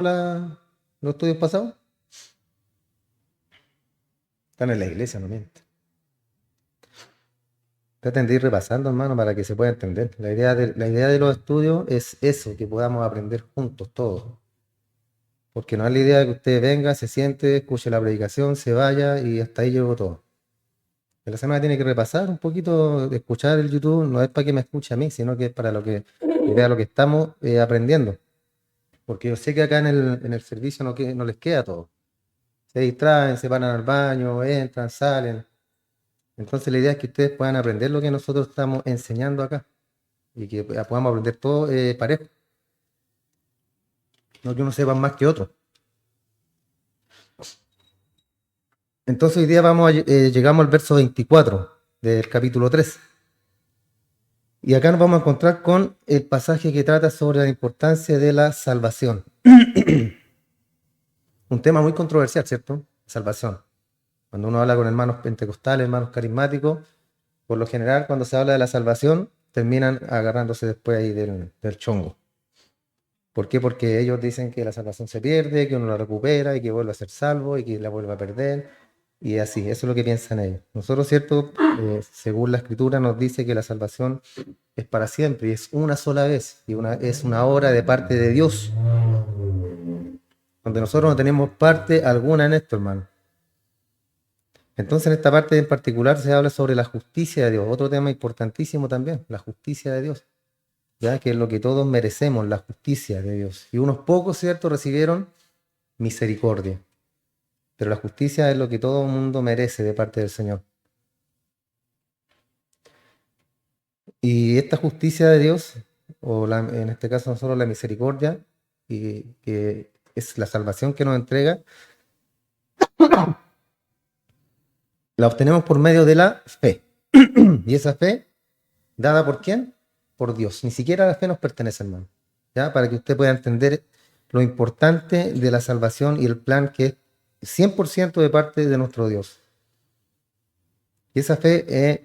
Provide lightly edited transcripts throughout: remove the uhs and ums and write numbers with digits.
los estudios pasados? Están en la iglesia, no miente. Traten de ir repasando, hermano, para que se pueda entender. La idea de los estudios es eso, que podamos aprender juntos todos. Porque no es la idea de que usted venga, se siente, escuche la predicación, se vaya y hasta ahí llegó todo. En la semana tiene que repasar un poquito, de escuchar el YouTube, no es para que me escuche a mí, sino que es para que vea lo que estamos aprendiendo. Porque yo sé que acá en el servicio no les queda todo. Se distraen, se van al baño, entran, salen. Entonces la idea es que ustedes puedan aprender lo que nosotros estamos enseñando acá y que podamos aprender todo parejo, no que uno sepa más que otro. Entonces hoy día llegamos al verso 24 del capítulo 3. Y acá nos vamos a encontrar con el pasaje que trata sobre la importancia de la salvación. Un tema muy controversial, ¿cierto? Salvación. Cuando uno habla con hermanos pentecostales, hermanos carismáticos, por lo general cuando se habla de la salvación, terminan agarrándose después ahí del chongo. ¿Por qué? Porque ellos dicen que la salvación se pierde, que uno la recupera y que vuelve a ser salvo y que la vuelve a perder. Y así, eso es lo que piensan ellos. Nosotros, ¿cierto? Según la escritura nos dice que la salvación es para siempre y es una sola vez y es una obra de parte de Dios, donde nosotros no tenemos parte alguna en esto, hermano. Entonces en esta parte en particular se habla sobre la justicia de Dios, otro tema importantísimo también, la justicia de Dios, ya que es lo que todos merecemos, la justicia de Dios. Y unos pocos, ¿cierto?, recibieron misericordia, pero la justicia es lo que todo el mundo merece de parte del Señor. Y esta justicia de Dios, en este caso nosotros la misericordia, y que es la salvación que nos entrega, la obtenemos por medio de la fe. Y esa fe, ¿dada por quién? Por Dios. Ni siquiera la fe nos pertenece, hermano. ¿Ya? Para que usted pueda entender lo importante de la salvación y el plan que es 100% de parte de nuestro Dios. Y esa fe es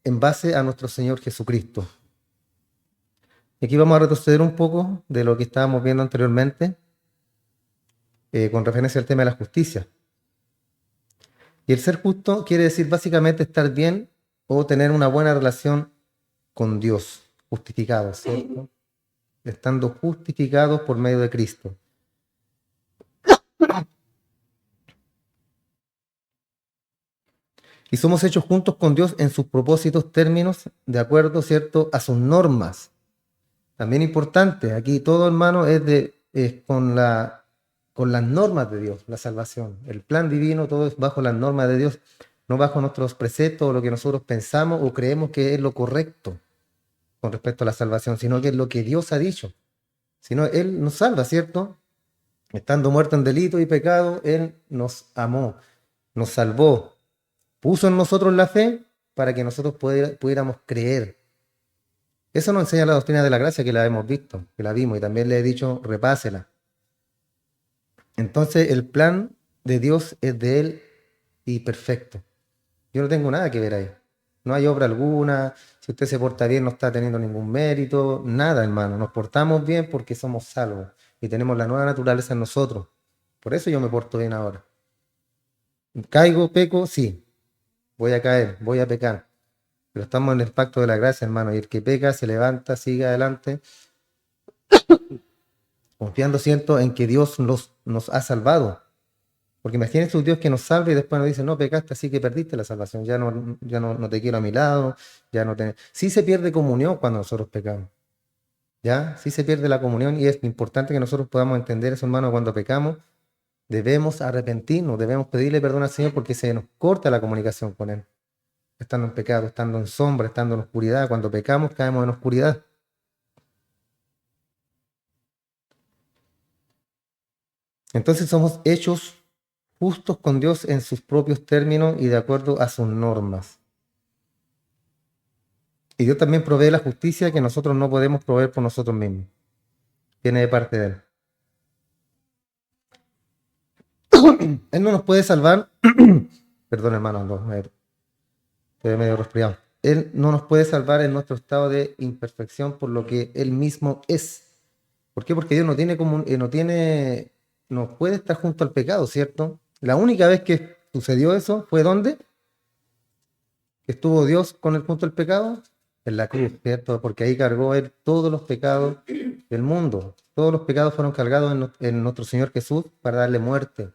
en base a nuestro Señor Jesucristo. Y aquí vamos a retroceder un poco de lo que estábamos viendo anteriormente con referencia al tema de la justicia. Y el ser justo quiere decir básicamente estar bien o tener una buena relación con Dios, justificados, ¿cierto? Estando justificados por medio de Cristo. Y somos hechos juntos con Dios en sus propósitos, términos, de acuerdo, ¿cierto?, a sus normas. También importante, aquí todo, hermano, es con las normas de Dios, la salvación. El plan divino, todo es bajo las normas de Dios, no bajo nuestros preceptos o lo que nosotros pensamos o creemos que es lo correcto con respecto a la salvación, sino que es lo que Dios ha dicho. Sino Él nos salva, ¿cierto? Estando muerto en delito y pecado, Él nos amó, nos salvó, puso en nosotros la fe para que nosotros pudiéramos creer. Eso nos enseña la doctrina de la gracia, que la hemos visto, que la vimos, y también le he dicho, repásela. Entonces, el plan de Dios es de Él y perfecto. Yo no tengo nada que ver ahí. No hay obra alguna. Si usted se porta bien, no está teniendo ningún mérito. Nada, hermano. Nos portamos bien porque somos salvos y tenemos la nueva naturaleza en nosotros. Por eso yo me porto bien ahora. ¿Caigo, peco? Sí. Voy a caer, voy a pecar. Pero estamos en el pacto de la gracia, hermano. Y el que peca se levanta, sigue adelante, confiando, siento, en que Dios nos ha salvado. Porque imagínense un Dios que nos salve y después nos dice, no, pecaste, así que perdiste la salvación, ya no te quiero a mi lado, ya no te... Sí se pierde comunión cuando nosotros pecamos, ¿ya? Sí se pierde la comunión y es importante que nosotros podamos entender eso, hermano, cuando pecamos, debemos arrepentirnos, debemos pedirle perdón al Señor porque se nos corta la comunicación con Él. Estando en pecado, estando en sombra, estando en oscuridad, cuando pecamos caemos en oscuridad. Entonces somos hechos justos con Dios en sus propios términos y de acuerdo a sus normas. Y Dios también provee la justicia que nosotros no podemos proveer por nosotros mismos. Viene de parte de Él. Él no nos puede salvar. Perdón, hermano, no, estoy medio resfriado. Él no nos puede salvar en nuestro estado de imperfección por lo que Él mismo es. ¿Por qué? Porque Dios no tiene no puede estar junto al pecado, ¿cierto? La única vez que sucedió eso fue ¿dónde? ¿Estuvo Dios con el junto al pecado? En la cruz, ¿cierto? Porque ahí cargó Él todos los pecados del mundo. Todos los pecados fueron cargados en nuestro Señor Jesús para darle muerte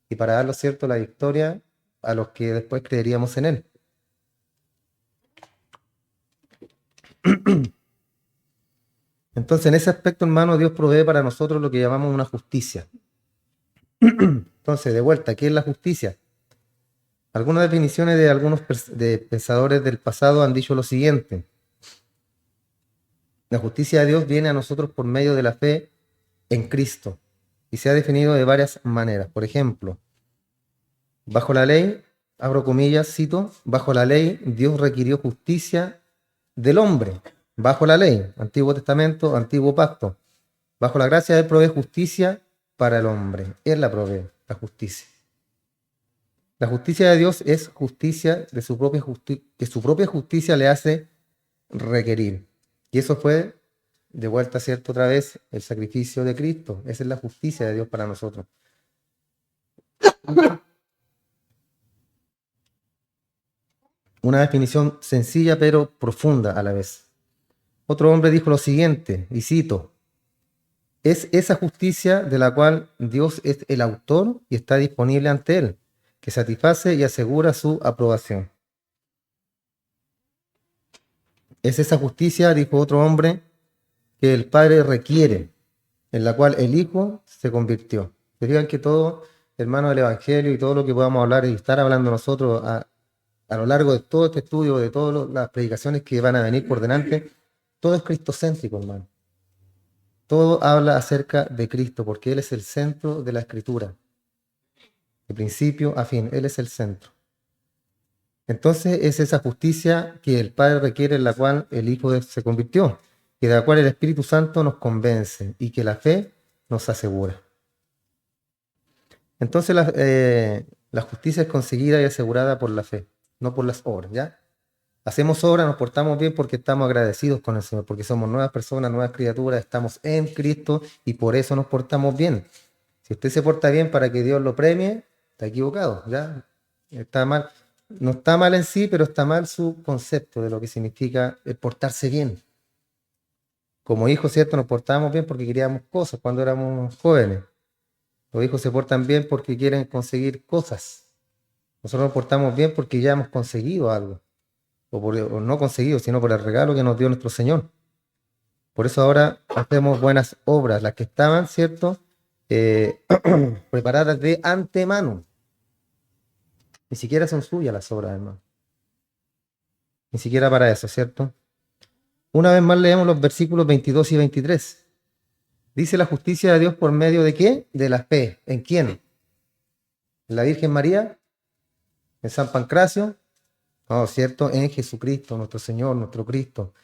y para darle, ¿cierto?, la victoria a los que después creeríamos en Él. Entonces, en ese aspecto, hermano, Dios provee para nosotros lo que llamamos una justicia. Entonces, de vuelta, ¿qué es la justicia? Algunas definiciones de algunos pensadores del pasado han dicho lo siguiente. La justicia de Dios viene a nosotros por medio de la fe en Cristo y se ha definido de varias maneras. Por ejemplo, bajo la ley, abro comillas, cito, bajo la ley Dios requirió justicia del hombre. Bajo la ley, Antiguo Testamento, Antiguo Pacto. Bajo la gracia Él provee justicia para el hombre. Él la provee, la justicia. La justicia de Dios es justicia de su propia que su propia justicia le hace requerir. Y eso fue, de vuelta, ¿cierto? Otra vez, el sacrificio de Cristo. Esa es la justicia de Dios para nosotros. Una definición sencilla pero profunda a la vez. Otro hombre dijo lo siguiente, y cito, es esa justicia de la cual Dios es el autor y está disponible ante Él, que satisface y asegura su aprobación. Es esa justicia, dijo otro hombre, que el Padre requiere, en la cual el Hijo se convirtió. Se fijan que todo, hermano, del Evangelio y todo lo que podamos hablar y estar hablando nosotros a lo largo de todo este estudio, de todas las predicaciones que van a venir por delante, todo es cristocéntrico, hermano. Todo habla acerca de Cristo, porque Él es el centro de la Escritura. De principio a fin, Él es el centro. Entonces es esa justicia que el Padre requiere, en la cual el Hijo se convirtió, y de la cual el Espíritu Santo nos convence y que la fe nos asegura. Entonces la justicia es conseguida y asegurada por la fe, no por las obras, ¿ya? Hacemos obras, nos portamos bien porque estamos agradecidos con el Señor, porque somos nuevas personas, nuevas criaturas, estamos en Cristo y por eso nos portamos bien. Si usted se porta bien para que Dios lo premie, está equivocado, ¿ya? Está mal. No está mal en sí, pero está mal su concepto de lo que significa el portarse bien. Como hijos, ¿cierto? Nos portábamos bien porque queríamos cosas cuando éramos jóvenes. Los hijos se portan bien porque quieren conseguir cosas. Nosotros nos portamos bien porque ya hemos conseguido algo. O no conseguido, sino por el regalo que nos dio nuestro Señor. Por eso ahora hacemos buenas obras, las que estaban, ¿cierto? Preparadas de antemano. Ni siquiera son suyas las obras, hermano. Ni siquiera para eso, ¿cierto? Una vez más leemos los versículos 22 y 23. Dice la justicia de Dios por medio de ¿qué? De la fe. ¿En quién? ¿En la Virgen María? ¿En San Pancracio? No, ¿cierto? En Jesucristo, nuestro Señor, nuestro Cristo.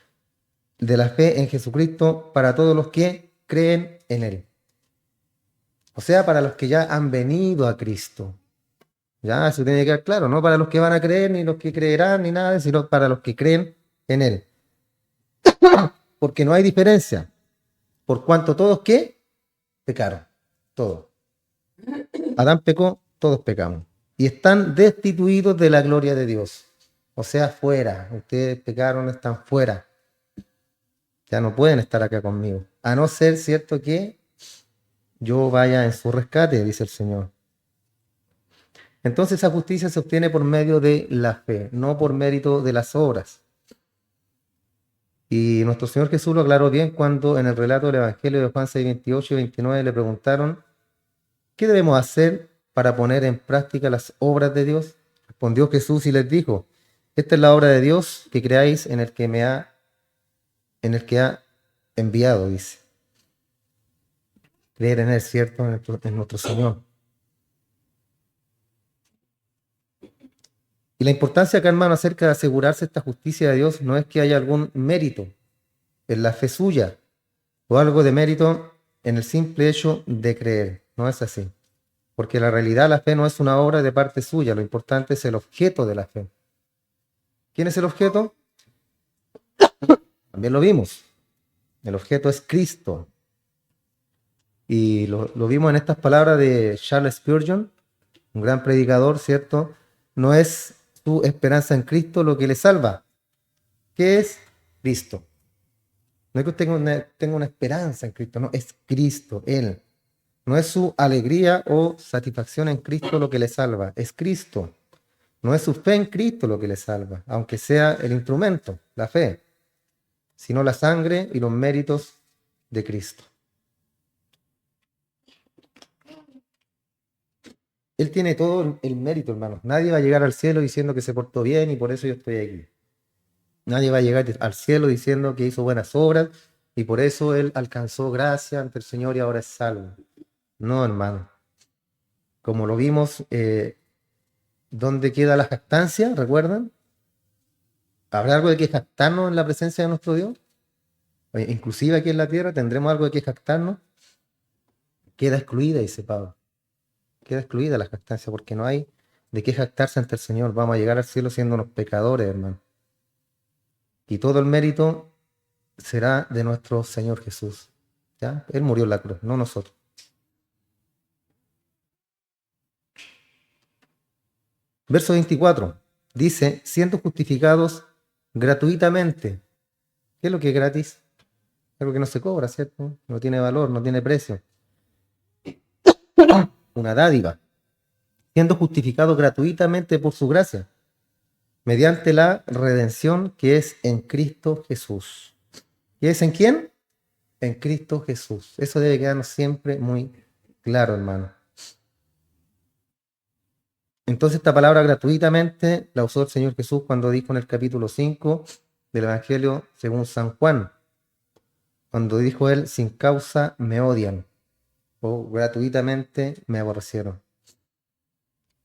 De la fe en Jesucristo para todos los que creen en Él. O sea, para los que ya han venido a Cristo. Ya, eso tiene que quedar claro, no para los que van a creer, ni los que creerán, ni nada, sino para los que creen en Él. Porque no hay diferencia. Por cuanto todos que pecaron. Todos. Adán pecó, todos pecamos. Y están destituidos de la gloria de Dios. O sea, fuera. Ustedes pecaron, están fuera. Ya no pueden estar acá conmigo. A no ser, ¿cierto?, que yo vaya en su rescate, dice el Señor. Entonces esa justicia se obtiene por medio de la fe, no por mérito de las obras. Y nuestro Señor Jesús lo aclaró bien cuando en el relato del Evangelio de Juan 6, 28 y 29 le preguntaron, ¿qué debemos hacer para poner en práctica las obras de Dios? Respondió Jesús y les dijo, esta es la obra de Dios, que creáis en el que ha enviado, dice. Creer en Él, ¿cierto? En nuestro Señor. Y la importancia acá, hermano, acerca de asegurarse esta justicia de Dios no es que haya algún mérito en la fe suya o algo de mérito en el simple hecho de creer. No es así. Porque la realidad, la fe no es una obra de parte suya. Lo importante es el objeto de la fe. ¿Quién es el objeto? También lo vimos. El objeto es Cristo. Y lo vimos en estas palabras de Charles Spurgeon, un gran predicador, ¿cierto? No es su esperanza en Cristo lo que le salva. ¿Qué es? Cristo. No es que usted tenga una esperanza en Cristo, no, es Cristo, Él. No es su alegría o satisfacción en Cristo lo que le salva, es Cristo. No es su fe en Cristo lo que le salva, aunque sea el instrumento, la fe, sino la sangre y los méritos de Cristo. Él tiene todo el mérito, hermano. Nadie va a llegar al cielo diciendo que se portó bien y por eso yo estoy aquí. Nadie va a llegar al cielo diciendo que hizo buenas obras y por eso él alcanzó gracia ante el Señor y ahora es salvo. No, hermano. Como lo vimos, ¿dónde queda la jactancia? ¿Recuerdan? ¿Habrá algo de que jactarnos en la presencia de nuestro Dios? Inclusive aquí en la tierra, ¿tendremos algo de que jactarnos? Queda excluida, dice Pablo. Queda excluida la jactancia porque no hay de qué jactarse ante el Señor. Vamos a llegar al cielo siendo unos pecadores, hermano. Y todo el mérito será de nuestro Señor Jesús. ¿Ya? Él murió en la cruz, no nosotros. Verso 24 dice, siendo justificados gratuitamente. ¿Qué es lo que es gratis? Algo que no se cobra, ¿cierto? No tiene valor, no tiene precio. Una dádiva. Siendo justificados gratuitamente por su gracia, mediante la redención que es en Cristo Jesús. ¿Y es en quién? En Cristo Jesús. Eso debe quedarnos siempre muy claro, hermano. Entonces esta palabra gratuitamente la usó el Señor Jesús cuando dijo en el capítulo 5 del Evangelio según San Juan, cuando dijo él, sin causa me odian, o gratuitamente me aborrecieron.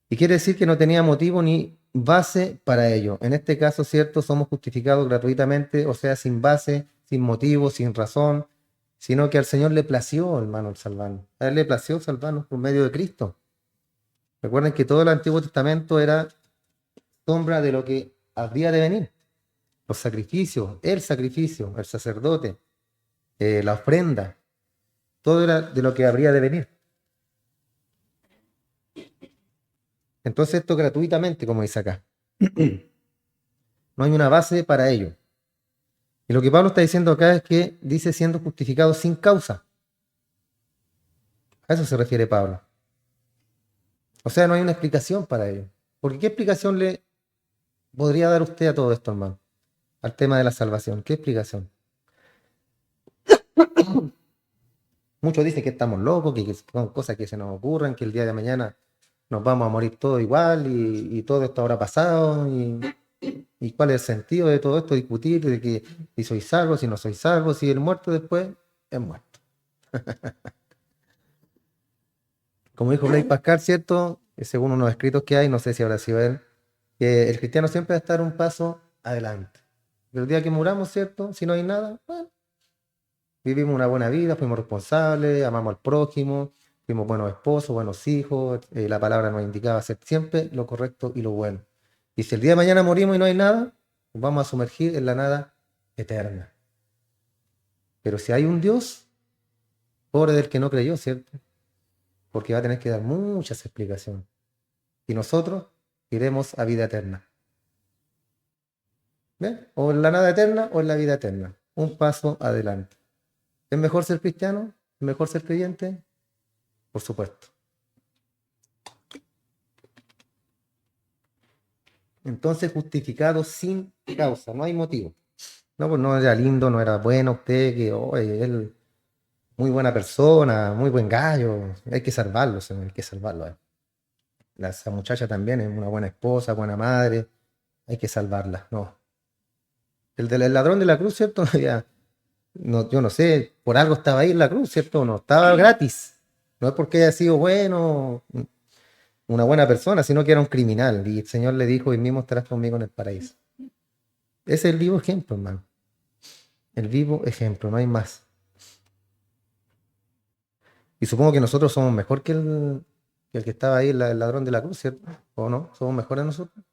Y quiere decir que no tenía motivo ni base para ello. En este caso, cierto, somos justificados gratuitamente, o sea, sin base, sin motivo, sin razón, sino que al Señor le plació, hermano, el salvarnos. A Él le plació salvarnos por medio de Cristo. Recuerden que todo el Antiguo Testamento era sombra de lo que habría de venir. Los sacrificios, el sacerdote, la ofrenda, todo era de lo que habría de venir. Entonces esto gratuitamente, como dice acá. No hay una base para ello. Y lo que Pablo está diciendo acá es que dice siendo justificado sin causa. A eso se refiere Pablo. O sea, no hay una explicación para ello. Porque ¿qué explicación le podría dar usted a todo esto, hermano? Al tema de la salvación. ¿Qué explicación? Muchos dicen que estamos locos, que son cosas que se nos ocurren, que el día de mañana nos vamos a morir todos igual y todo esto habrá pasado. ¿Y cuál es el sentido de todo esto? Discutir de que si soy salvo, si no soy salvo, si el muerto después es muerto. Como dijo Blaise Pascal, ¿cierto? Según unos escritos que hay, no sé si habrá sido él, que el cristiano siempre va a estar un paso adelante. Pero el día que muramos, ¿cierto? Si no hay nada, bueno, vivimos una buena vida, fuimos responsables, amamos al prójimo, fuimos buenos esposos, buenos hijos, la palabra nos indicaba hacer siempre lo correcto y lo bueno. Y si el día de mañana morimos y no hay nada, nos vamos a sumergir en la nada eterna. Pero si hay un Dios, pobre del que no creyó, ¿cierto? Porque va a tener que dar muchas explicaciones. Y nosotros iremos a vida eterna. ¿Ven? O en la nada eterna o en la vida eterna. Un paso adelante. ¿Es mejor ser cristiano? ¿Es mejor ser creyente? Por supuesto. Entonces, justificado sin causa, no hay motivo. No, pues no era lindo, no era bueno usted, que oye, él, muy buena persona, muy buen gallo, hay que salvarlo, señor, hay que salvarlo. Esa muchacha también es una buena esposa, buena madre, hay que salvarla. No. El ladrón de la cruz, ¿cierto? Ya, no, yo no sé, por algo estaba ahí en la cruz, ¿cierto? No estaba gratis. No es porque haya sido bueno, una buena persona, sino que era un criminal. Y el Señor le dijo, hoy mismo estarás conmigo en el paraíso. Ese es el vivo ejemplo, hermano. El vivo ejemplo, no hay más. Y supongo que nosotros somos mejor que el que estaba ahí, el ladrón de la cruz, ¿cierto? ¿O no? ¿Somos mejores nosotros?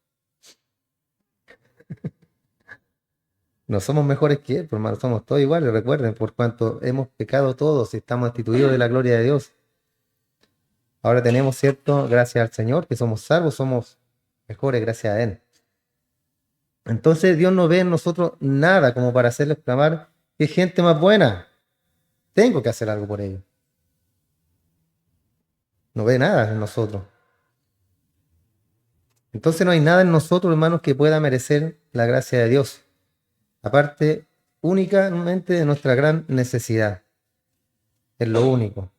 No somos mejores que Él, por hermano, somos todos iguales, recuerden, por cuanto hemos pecado todos y estamos destituidos de la gloria de Dios. Ahora tenemos, ¿cierto? Gracias al Señor, que somos salvos, somos mejores gracias a Él. Entonces Dios no ve en nosotros nada como para hacerle exclamar, qué gente más buena, tengo que hacer algo por ellos. No ve nada en nosotros. Entonces no hay nada en nosotros, hermanos, que pueda merecer la gracia de Dios, aparte únicamente de nuestra gran necesidad. Es lo único.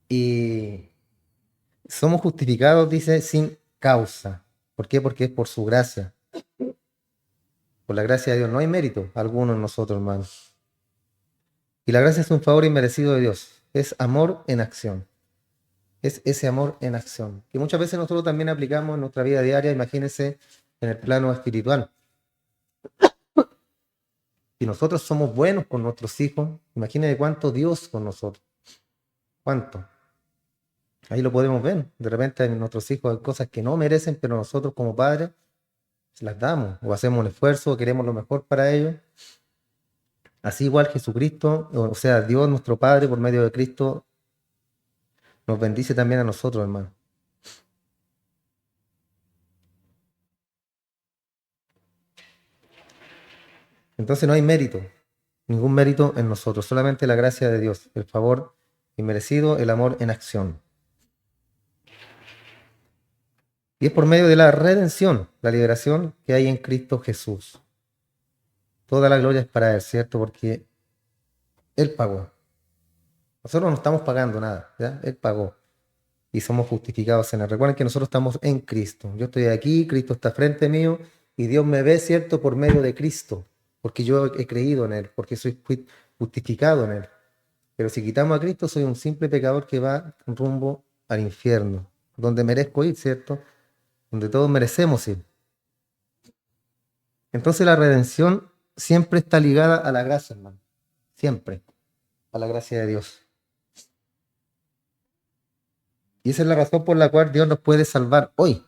Y somos justificados, dice, sin causa. ¿Por qué? Porque es por su gracia. Por la gracia de Dios. No hay mérito alguno en nosotros, hermanos. Y la gracia es un favor inmerecido de Dios. Es amor en acción. Es ese amor en acción. Que muchas veces nosotros también aplicamos en nuestra vida diaria, imagínense, en el plano espiritual. Si nosotros somos buenos con nuestros hijos, imagínense cuánto Dios con nosotros. ¿Cuánto? Ahí lo podemos ver. De repente en nuestros hijos hay cosas que no merecen, pero nosotros como padres se las damos o hacemos un esfuerzo o queremos lo mejor para ellos. Así igual Jesucristo, o sea, Dios nuestro Padre por medio de Cristo nos bendice también a nosotros, hermano. Entonces no hay mérito, ningún mérito en nosotros, solamente la gracia de Dios, el favor inmerecido, el amor en acción. Y es por medio de la redención, la liberación que hay en Cristo Jesús. Toda la gloria es para Él, ¿cierto? Porque Él pagó. Nosotros no estamos pagando nada, ¿ya? Él pagó. Y somos justificados en Él. Recuerden que nosotros estamos en Cristo. Yo estoy aquí, Cristo está frente mío, y Dios me ve, ¿cierto? Por medio de Cristo, porque yo he creído en Él, porque fui justificado en Él. Pero si quitamos a Cristo, soy un simple pecador que va rumbo al infierno, donde merezco ir, ¿cierto? Donde todos merecemos ir. Entonces la redención siempre está ligada a la gracia, hermano. Siempre, a la gracia de Dios. Y esa es la razón por la cual Dios nos puede salvar hoy,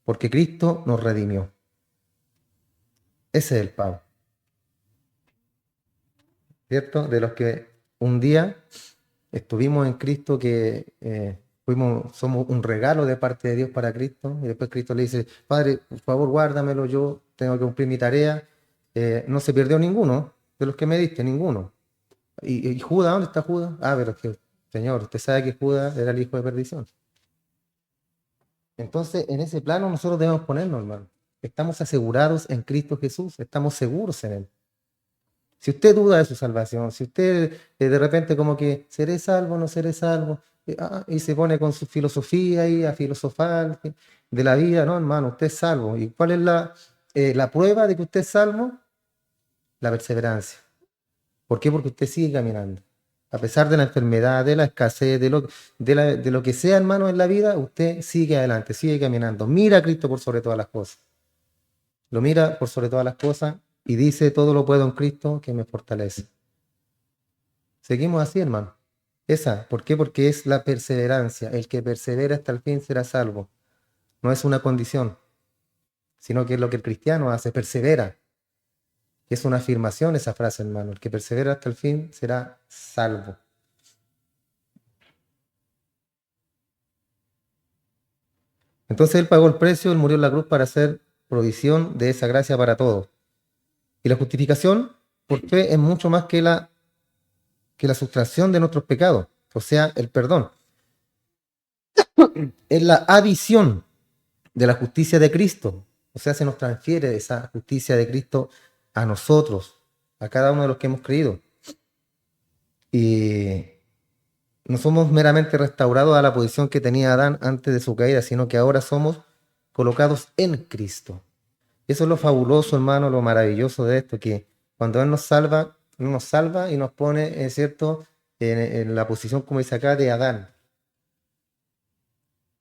porque Cristo nos redimió. Ese es el pago, ¿cierto? De los que un día estuvimos en Cristo, que somos un regalo de parte de Dios para Cristo, y después Cristo le dice, Padre, por favor, guárdamelo, yo tengo que cumplir mi tarea. No se perdió ninguno de los que me diste, ninguno. ¿Y Judas? ¿Dónde está Judas? Ah, pero es que, Señor, usted sabe que Judas era el hijo de perdición. Entonces, en ese plano nosotros debemos ponernos, hermano. Estamos asegurados en Cristo Jesús, estamos seguros en Él. Si usted duda de su salvación, si usted de repente como que seré salvo, no seré salvo, y se pone con su filosofía ahí a filosofar de la vida, no, hermano, usted es salvo. ¿Y cuál es la prueba de que usted es salvo? La perseverancia. ¿Por qué? Porque usted sigue caminando. A pesar de la enfermedad, de la escasez, de lo que sea, hermano, en la vida, usted sigue adelante, sigue caminando. Mira a Cristo por sobre todas las cosas. Lo mira por sobre todas las cosas y dice, todo lo puedo en Cristo que me fortalece. Seguimos así, hermano. ¿Por qué? Porque es la perseverancia. El que persevera hasta el fin será salvo. No es una condición, sino que es lo que el cristiano hace, persevera. Es una afirmación esa frase, hermano. El que persevera hasta el fin será salvo. Entonces Él pagó el precio, Él murió en la cruz para hacer provisión de esa gracia para todos. Y la justificación por fe es mucho más que la sustracción de nuestros pecados, o sea, el perdón. Es la adición de la justicia de Cristo. O sea, se nos transfiere esa justicia de Cristo a nosotros, a cada uno de los que hemos creído. Y no somos meramente restaurados a la posición que tenía Adán antes de su caída, sino que ahora somos colocados en Cristo. Eso es lo fabuloso, hermano, lo maravilloso de esto, que cuando Él nos salva y nos pone, es cierto, en la posición, como dice acá, de Adán,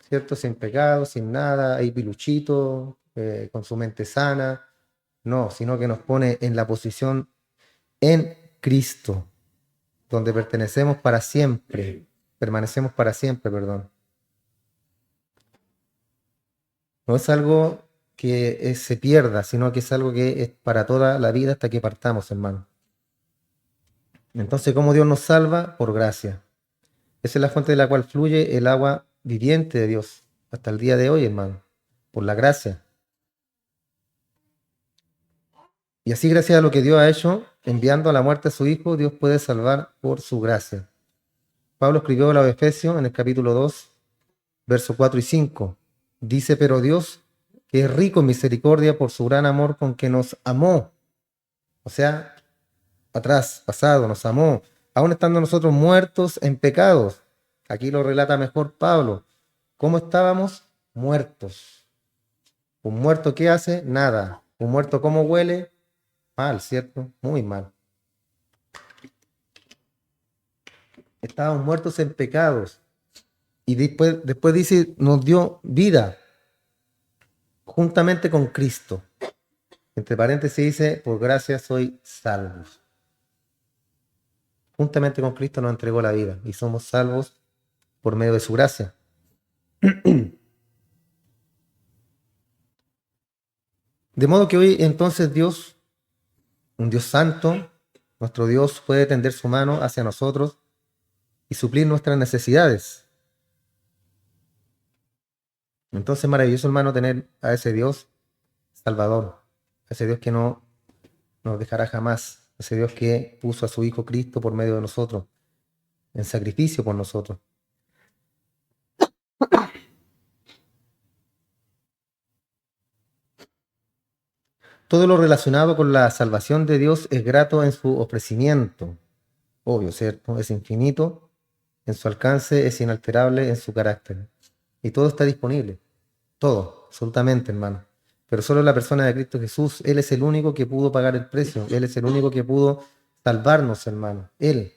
¿cierto? Sin pecado, sin nada, ahí piluchito, con su mente sana. No, sino que nos pone en la posición en Cristo, donde pertenecemos para siempre, permanecemos para siempre, perdón. No es algo que se pierda, sino que es algo que es para toda la vida hasta que partamos, hermano. Entonces, ¿cómo Dios nos salva? Por gracia. Esa es la fuente de la cual fluye el agua viviente de Dios hasta el día de hoy, hermano, por la gracia. Y así, gracias a lo que Dios ha hecho, enviando a la muerte a su Hijo, Dios puede salvar por su gracia. Pablo escribió a los Efesios en el capítulo 2, versos 4 y 5. Dice, pero Dios, que es rico en misericordia por su gran amor con que nos amó. O sea, atrás, pasado, nos amó, aún estando nosotros muertos en pecados. Aquí lo relata mejor Pablo. ¿Cómo estábamos? Muertos. ¿Un muerto qué hace? Nada. ¿Un muerto cómo huele? Mal, ¿cierto? Muy mal. Estábamos muertos en pecados. Y después dice, nos dio vida juntamente con Cristo. Entre paréntesis dice, por gracia soy salvos. Juntamente con Cristo nos entregó la vida y somos salvos por medio de su gracia. De modo que hoy entonces Dios, un Dios santo, nuestro Dios puede tender su mano hacia nosotros y suplir nuestras necesidades. Entonces es maravilloso, hermano, tener a ese Dios Salvador, a ese Dios que no nos dejará jamás, a ese Dios que puso a su Hijo Cristo por medio de nosotros, en sacrificio por nosotros. Todo lo relacionado con la salvación de Dios es grato en su ofrecimiento, obvio, ¿cierto? Es infinito, en su alcance es inalterable en su carácter. Y todo está disponible, todo, absolutamente, hermano. Pero solo la persona de Cristo Jesús, Él es el único que pudo pagar el precio, Él es el único que pudo salvarnos, hermano. Él,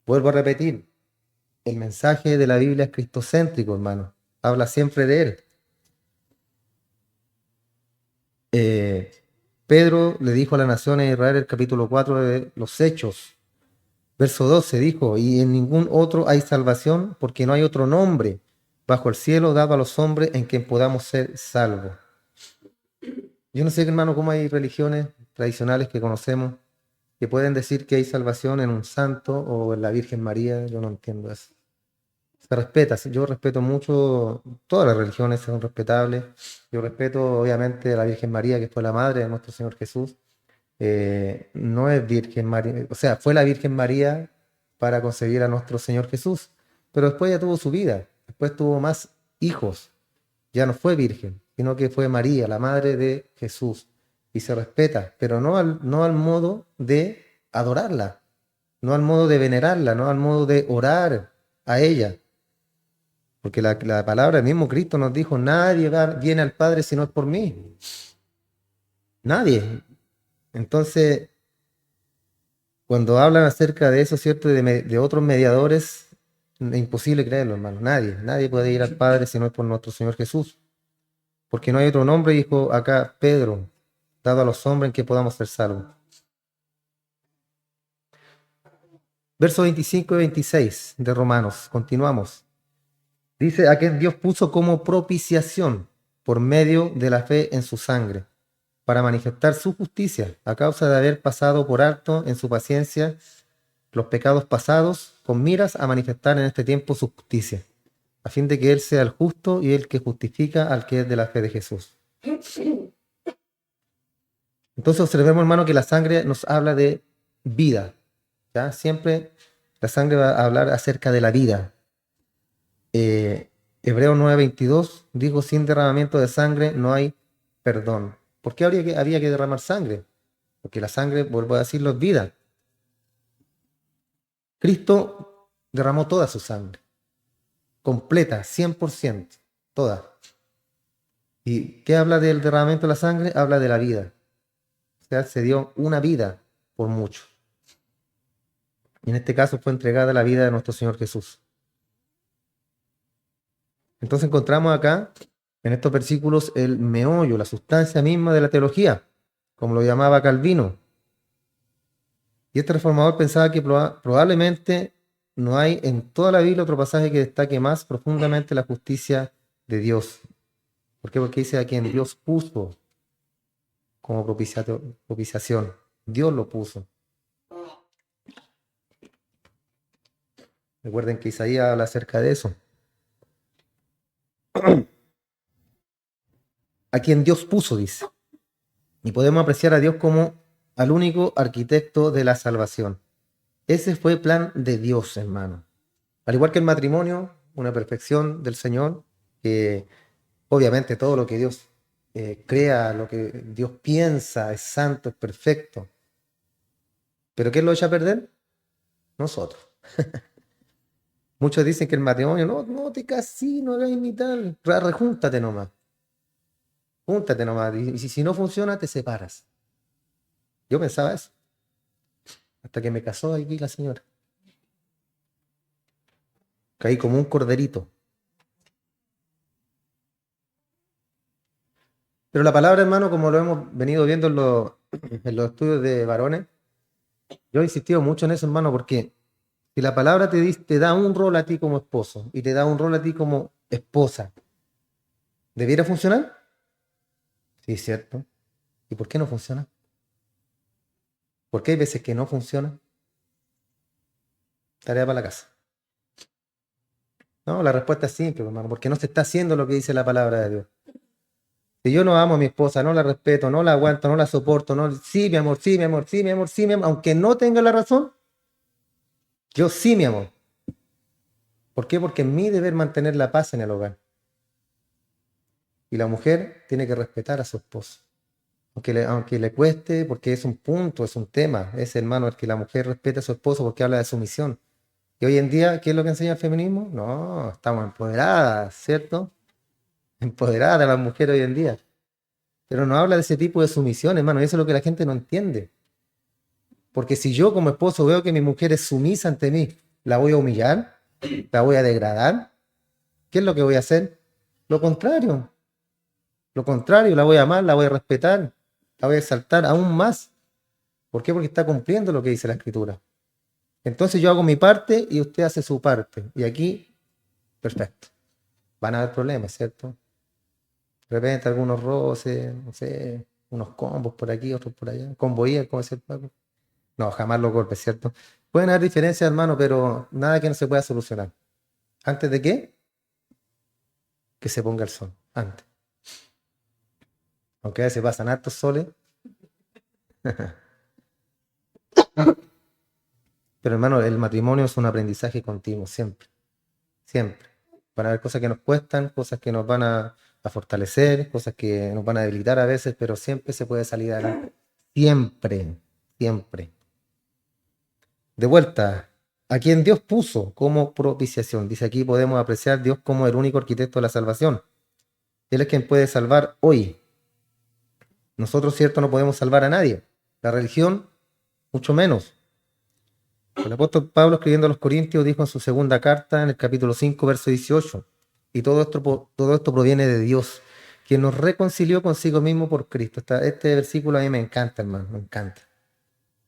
vuelvo a repetir, el mensaje de la Biblia es cristocéntrico, hermano. Habla siempre de Él. Pedro le dijo a la nación de Israel, el capítulo 4 de los Hechos, verso 12, dijo, y en ningún otro hay salvación, porque no hay otro nombre bajo el cielo dado a los hombres en quien podamos ser salvos. Yo no sé, hermano, cómo hay religiones tradicionales que conocemos que pueden decir que hay salvación en un santo o en la Virgen María. Yo no entiendo eso. Se respeta, yo respeto mucho, todas las religiones son respetables. Yo respeto, obviamente, a la Virgen María, que fue la madre de nuestro Señor Jesús. No es Virgen María, o sea, fue la Virgen María para concebir a nuestro Señor Jesús, pero después ya tuvo su vida, después tuvo más hijos, ya no fue virgen, sino que fue María, la madre de Jesús, y se respeta, pero no al modo de adorarla, no al modo de venerarla, no al modo de orar a ella, porque la palabra, el mismo Cristo nos dijo, nadie viene al Padre si no es por mí, nadie. Entonces, cuando hablan acerca de eso, ¿cierto? De otros mediadores, es imposible creerlo, hermano. Nadie puede ir al Padre si no es por nuestro Señor Jesús. Porque no hay otro nombre, dijo acá Pedro, dado a los hombres en que podamos ser salvos. Versos 25 y 26 de Romanos, continuamos. Dice, a que Dios puso como propiciación por medio de la fe en su sangre, para manifestar su justicia, a causa de haber pasado por alto en su paciencia los pecados pasados, con miras a manifestar en este tiempo su justicia, a fin de que Él sea el justo y el que justifica al que es de la fe de Jesús. Entonces observemos, hermano, que la sangre nos habla de vida, ¿ya? Siempre la sangre va a hablar acerca de la vida. Hebreos 9:22 dijo, sin derramamiento de sangre no hay perdón. ¿Por qué había que derramar sangre? Porque la sangre, vuelvo a decirlo, es vida. Cristo derramó toda su sangre, completa, 100%, toda. ¿Y qué habla del derramamiento de la sangre? Habla de la vida. O sea, se dio una vida por mucho. Y en este caso fue entregada la vida de nuestro Señor Jesús. Entonces encontramos acá, en estos versículos, el meollo, la sustancia misma de la teología, como lo llamaba Calvino. Y este reformador pensaba que probablemente no hay en toda la Biblia otro pasaje que destaque más profundamente la justicia de Dios. ¿Por qué? Porque dice a quien Dios puso como propiciación. Dios lo puso. Recuerden que Isaías habla acerca de eso. A quien Dios puso, dice. Y podemos apreciar a Dios como al único arquitecto de la salvación. Ese fue el plan de Dios, hermano. Al igual que el matrimonio, una perfección del Señor, que obviamente todo lo que Dios crea, lo que Dios piensa, es santo, es perfecto. ¿Pero quién lo echa a perder? Nosotros. Muchos dicen que el matrimonio, no te casí, no hagas ni tal, rejúntate nomás, júntate nomás, y si no funciona, te separas. Yo pensaba eso, hasta que me casó aquí la señora. Caí como un corderito. Pero la palabra, hermano, como lo hemos venido viendo en los estudios de varones, yo he insistido mucho en eso, hermano, porque si la palabra te da un rol a ti como esposo y te da un rol a ti como esposa, ¿debiera funcionar? Sí, es cierto. ¿Y por qué no funciona? ¿Por qué hay veces que no funciona? Tarea para la casa. No, la respuesta es simple, hermano, porque no se está haciendo lo que dice la palabra de Dios. Si yo no amo a mi esposa, no la respeto, no la aguanto, no la soporto, no, sí, mi amor, sí, mi amor, sí, mi amor, sí, mi amor, aunque no tenga la razón, yo sí, mi amor. ¿Por qué? Porque es mi deber mantener la paz en el hogar. Y la mujer tiene que respetar a su esposo. Aunque le cueste, porque es un punto, es un tema. Es, hermano, el que la mujer respete a su esposo porque habla de sumisión. Y hoy en día, ¿qué es lo que enseña el feminismo? No, estamos empoderadas, ¿cierto? Empoderadas las mujeres hoy en día. Pero no habla de ese tipo de sumisión, hermano, y eso es lo que la gente no entiende. Porque si yo como esposo veo que mi mujer es sumisa ante mí, ¿la voy a humillar? ¿La voy a degradar? ¿Qué es lo que voy a hacer? Lo contrario. Lo contrario, la voy a amar, la voy a respetar, la voy a exaltar aún más. ¿Por qué? Porque está cumpliendo lo que dice la Escritura. Entonces yo hago mi parte y usted hace su parte. Y aquí, perfecto. Van a haber problemas, ¿cierto? De repente algunos roces, no sé, unos combos por aquí, otros por allá. Comboías, como decía el Paco. No, jamás los golpes, ¿cierto? Pueden haber diferencias, hermano, pero nada que no se pueda solucionar. ¿Antes de qué? Que se ponga el sol. Antes. Aunque a veces pasan hartos soles. Pero hermano, el matrimonio es un aprendizaje continuo, siempre. Siempre. Van a haber cosas que nos cuestan, cosas que nos van a fortalecer, cosas que nos van a debilitar a veces, pero siempre se puede salir adelante. Siempre, siempre. De vuelta, a quien Dios puso como propiciación. Dice aquí podemos apreciar a Dios como el único arquitecto de la salvación. Él es quien puede salvar hoy. Nosotros, cierto, no podemos salvar a nadie. La religión, mucho menos. El apóstol Pablo, escribiendo a los Corintios, dijo en su segunda carta, en el capítulo 5, verso 18, y todo esto proviene de Dios, quien nos reconcilió consigo mismo por Cristo. Este versículo a mí me encanta, hermano, me encanta.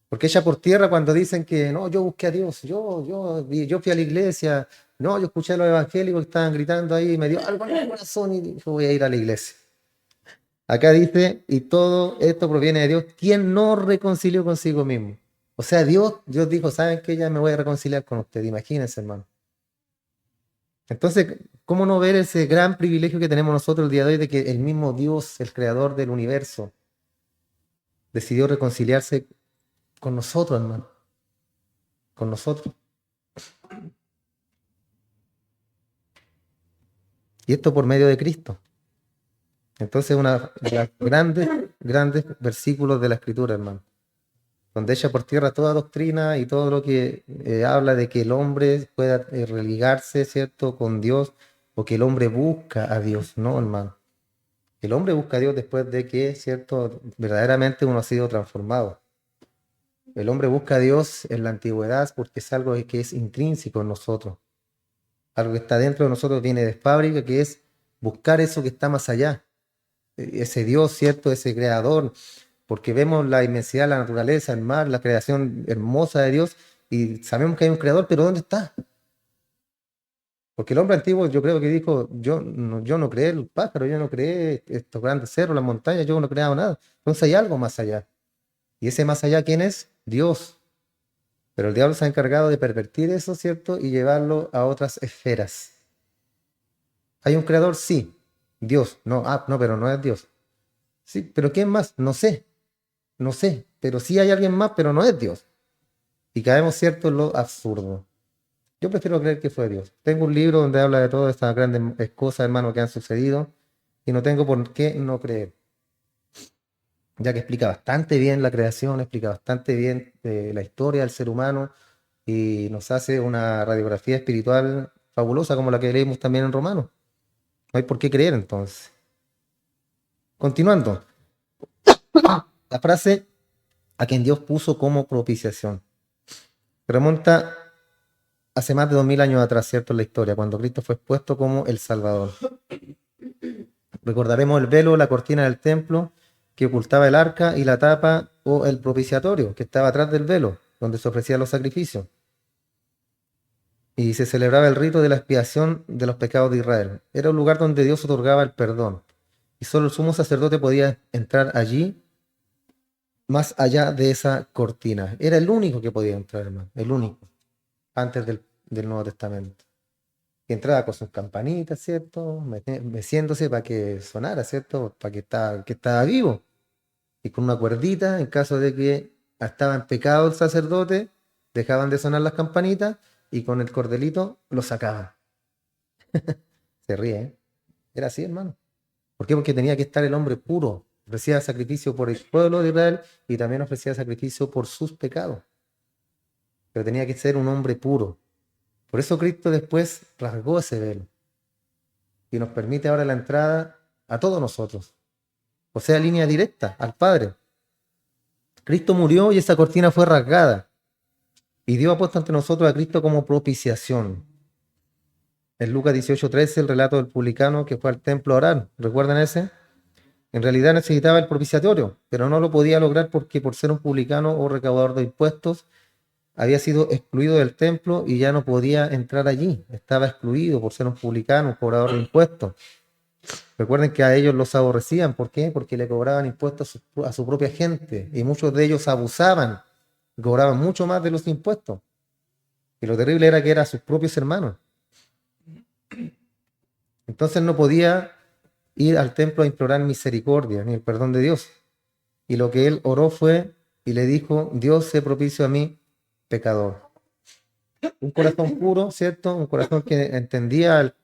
Porque ella por tierra cuando dicen que no, yo busqué a Dios, yo fui a la iglesia, no, yo escuché a los evangélicos que estaban gritando ahí y me dio algo en el corazón y yo voy a ir a la iglesia. Acá dice, y todo esto proviene de Dios, quien nos reconcilió consigo mismo. O sea, Dios dijo, ¿saben qué? Ya me voy a reconciliar con usted, imagínense, hermano. Entonces, ¿cómo no ver ese gran privilegio que tenemos nosotros el día de hoy de que el mismo Dios, el creador del universo, decidió reconciliarse con nosotros, hermano? Con nosotros. Y esto por medio de Cristo. Entonces, una de las grandes versículos de la Escritura, hermano, donde echa por tierra toda doctrina y todo lo que habla de que el hombre pueda religarse, ¿cierto?, con Dios, o que el hombre busca a Dios, no, hermano. El hombre busca a Dios después de que, ¿cierto?, verdaderamente uno ha sido transformado. El hombre busca a Dios en la antigüedad porque es algo que es intrínseco en nosotros. Algo que está dentro de nosotros viene de fábrica, que es buscar eso que está más allá. Ese Dios, ¿cierto?, ese creador, porque vemos la inmensidad de la naturaleza, el mar, la creación hermosa de Dios, y sabemos que hay un creador, pero ¿dónde está? Porque el hombre antiguo yo creo que dijo, yo no creé el pájaro, yo no creé estos grandes cerros, las montañas, yo no he creado nada. Entonces hay algo más allá. ¿Y ese más allá quién es? Dios. Pero el diablo se ha encargado de pervertir eso, ¿cierto? Y llevarlo a otras esferas. ¿Hay un creador? Sí. Dios. No, no, pero no es Dios. Sí, pero ¿quién más? No sé. No sé. Pero sí hay alguien más, pero no es Dios. Y caemos, ¿cierto?, en lo absurdo. Yo prefiero creer que fue Dios. Tengo un libro donde habla de todas estas grandes cosas, hermano, que han sucedido. Y no tengo por qué no creer. Ya que explica bastante bien la creación, explica bastante bien la historia del ser humano y nos hace una radiografía espiritual fabulosa como la que leímos también en Romanos. No hay por qué creer entonces. Continuando, la frase a quien Dios puso como propiciación remonta hace más de 2000 años atrás, ¿cierto? En la historia, cuando Cristo fue expuesto como el Salvador. Recordaremos el velo, la cortina del templo que ocultaba el arca y la tapa o el propiciatorio que estaba atrás del velo, donde se ofrecían los sacrificios. Y se celebraba el rito de la expiación de los pecados de Israel. Era un lugar donde Dios otorgaba el perdón. Y solo el sumo sacerdote podía entrar allí, más allá de esa cortina. Era el único que podía entrar, hermano. El único. Antes del Nuevo Testamento. Que entraba con sus campanitas, ¿cierto? Meciéndose para que sonara, ¿cierto? Para que estaba vivo. Y con una cuerdita, en caso de que estaba en pecado el sacerdote, dejaban de sonar las campanitas y con el cordelito lo sacaban. Se ríe, ¿eh? Era así, hermano. ¿Por qué? Porque tenía que estar el hombre puro. Ofrecía sacrificio por el pueblo de Israel y también ofrecía sacrificio por sus pecados. Pero tenía que ser un hombre puro. Por eso Cristo después rasgó ese velo y nos permite ahora la entrada a todos nosotros. O sea, línea directa al Padre. Cristo murió y esa cortina fue rasgada. Y Dios ha puesto ante nosotros a Cristo como propiciación. En Lucas 18:13, el relato del publicano que fue al templo a orar. ¿Recuerdan ese? En realidad necesitaba el propiciatorio, pero no lo podía lograr porque por ser un publicano o recaudador de impuestos, había sido excluido del templo y ya no podía entrar allí. Estaba excluido por ser un publicano, un cobrador de impuestos. Recuerden que a ellos los aborrecían. ¿Por qué? Porque le cobraban impuestos a su propia gente y muchos de ellos abusaban, cobraban mucho más de los impuestos. Y lo terrible era que eran sus propios hermanos. Entonces no podía ir al templo a implorar misericordia ni el perdón de Dios. Y lo que él oró fue y le dijo: Dios, sé propicio a mí, pecador. Un corazón puro, ¿cierto? Un corazón que entendía,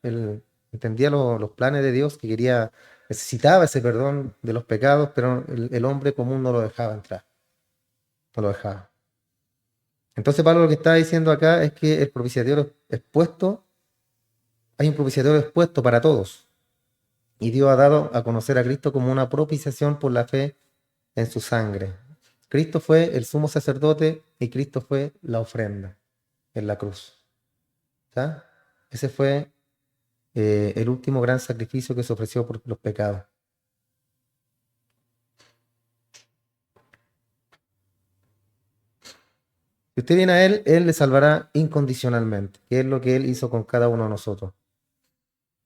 entendía los planes de Dios, que necesitaba ese perdón de los pecados, pero el hombre común no lo dejaba entrar. No lo dejaba. Entonces Pablo lo que está diciendo acá es que el propiciatorio expuesto, hay un propiciatorio expuesto para todos. Y Dios ha dado a conocer a Cristo como una propiciación por la fe en su sangre. Cristo fue el sumo sacerdote y Cristo fue la ofrenda en la cruz. ¿Ya? Ese fue el último gran sacrificio que se ofreció por los pecados. Si usted viene a Él le salvará incondicionalmente, que es lo que Él hizo con cada uno de nosotros.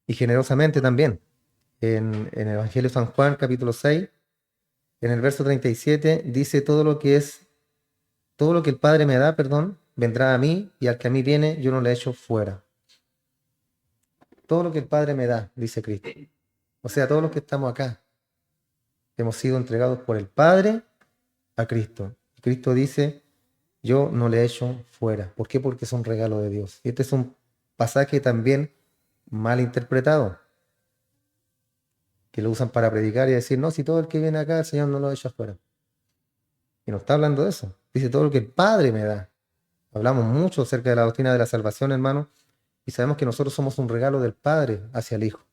Y generosamente también. En el Evangelio de San Juan, capítulo 6, en el verso 37, dice: todo lo que el Padre me da, perdón, vendrá a mí, y al que a mí viene, yo no le echo fuera. Todo lo que el Padre me da, dice Cristo. O sea, todos los que estamos acá, hemos sido entregados por el Padre a Cristo. Cristo dice: yo no le echo fuera. ¿Por qué? Porque es un regalo de Dios. Y este es un pasaje también mal interpretado, que lo usan para predicar y decir: no, si todo el que viene acá, el Señor no lo echa fuera. Y no está hablando de eso. Dice: todo lo que el Padre me da. Hablamos mucho acerca de la doctrina de la salvación, hermano, y sabemos que nosotros somos un regalo del Padre hacia el Hijo.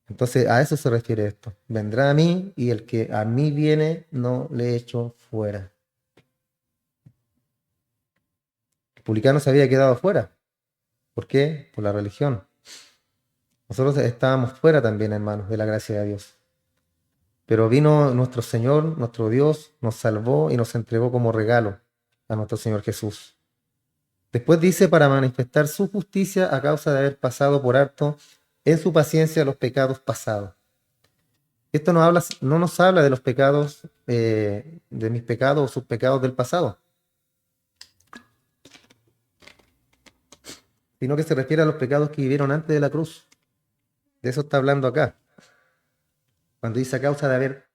Entonces a eso se refiere esto. Vendrá a mí y el que a mí viene no le echo fuera. El publicano se había quedado fuera. ¿Por qué? Por la religión. Nosotros estábamos fuera también, hermanos, de la gracia de Dios. Pero vino nuestro Señor, nuestro Dios, nos salvó y nos entregó como regalo a nuestro Señor Jesús. Después dice, para manifestar su justicia a causa de haber pasado por alto en su paciencia los pecados pasados. Esto no nos habla de los pecados, de mis pecados o sus pecados del pasado, sino que se refiere a los pecados que vivieron antes de la cruz. De eso está hablando acá. Cuando dice a causa de haber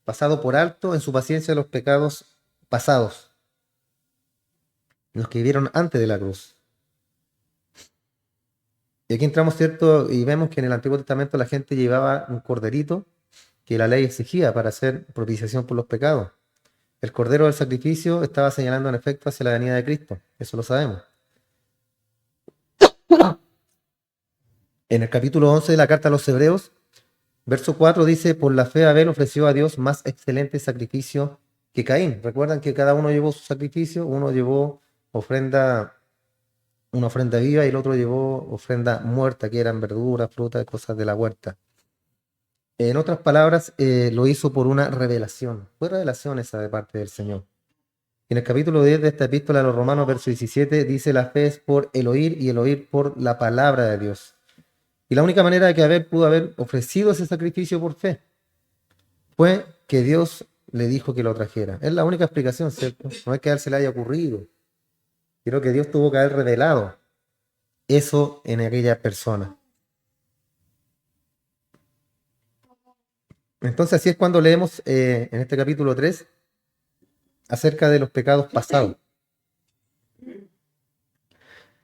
pasado por alto en su paciencia los pecados pasados, los que vivieron antes de la cruz. Y aquí entramos, ¿cierto? Y vemos que en el Antiguo Testamento la gente llevaba un corderito que la ley exigía para hacer propiciación por los pecados. El cordero del sacrificio estaba señalando en efecto hacia la venida de Cristo. Eso lo sabemos. En el capítulo 11 de la carta a los Hebreos, verso 4 dice, por la fe Abel ofreció a Dios más excelente sacrificio que Caín. Recuerdan que cada uno llevó su sacrificio, uno llevó una ofrenda viva y el otro llevó ofrenda muerta, que eran verduras, frutas, cosas de la huerta. En otras palabras, lo hizo por una revelación. Fue revelación esa de parte del Señor. En el capítulo 10 de esta epístola a los Romanos, verso 17, dice, la fe es por el oír y el oír por la palabra de Dios. Y la única manera de que Abel pudo haber ofrecido ese sacrificio por fe fue que Dios le dijo que lo trajera. Es la única explicación, ¿cierto? No es que a él se le haya ocurrido. Creo que Dios tuvo que haber revelado eso en aquella persona. Entonces así es cuando leemos en este capítulo 3 acerca de los pecados pasados.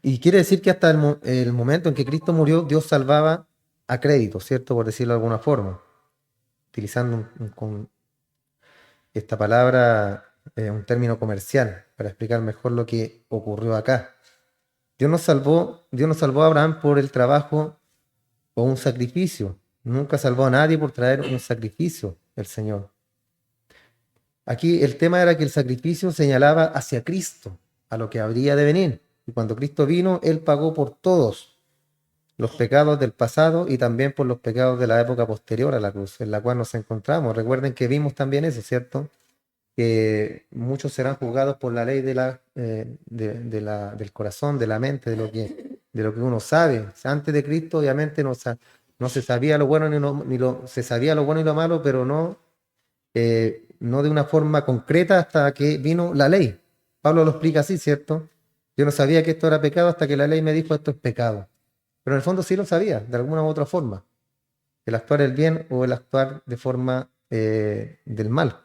Y quiere decir que hasta el momento en que Cristo murió, Dios salvaba a crédito, ¿cierto? Por decirlo de alguna forma. Utilizando con esta palabra, un término comercial, para explicar mejor lo que ocurrió acá. Dios no salvó a Abraham por el trabajo o un sacrificio. Nunca salvó a nadie por traer un sacrificio, el Señor. Aquí el tema era que el sacrificio señalaba hacia Cristo, a lo que habría de venir. Y cuando Cristo vino, Él pagó por todos los pecados del pasado y también por los pecados de la época posterior a la cruz, en la cual nos encontramos. Recuerden que vimos también eso, ¿cierto? Que muchos serán juzgados por la ley del corazón, de la mente, de lo que uno sabe. Antes de Cristo, obviamente, no se sabía lo bueno se sabía lo bueno y lo malo, pero no de una forma concreta hasta que vino la ley. Pablo lo explica así, ¿cierto? Yo no sabía que esto era pecado hasta que la ley me dijo esto es pecado. Pero en el fondo sí lo sabía, de alguna u otra forma. El actuar el bien o el actuar de forma del mal.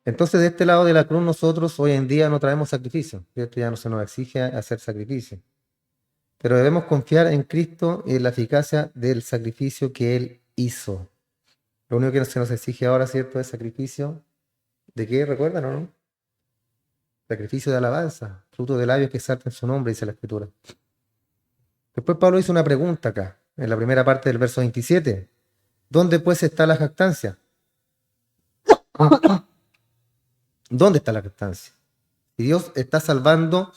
Entonces, de este lado de la cruz, nosotros hoy en día no traemos sacrificio, ¿cierto? Ya no se nos exige hacer sacrificio. Pero debemos confiar en Cristo y en la eficacia del sacrificio que Él hizo. Lo único que se nos exige ahora, ¿cierto?, es sacrificio. ¿De qué? ¿Recuerdan o no? Sacrificio de alabanza, fruto de labios que exalten su nombre, dice la Escritura. Después Pablo hizo una pregunta acá, en la primera parte del verso 27. ¿Dónde pues está la jactancia? ¿Dónde está la jactancia? Si Dios está salvando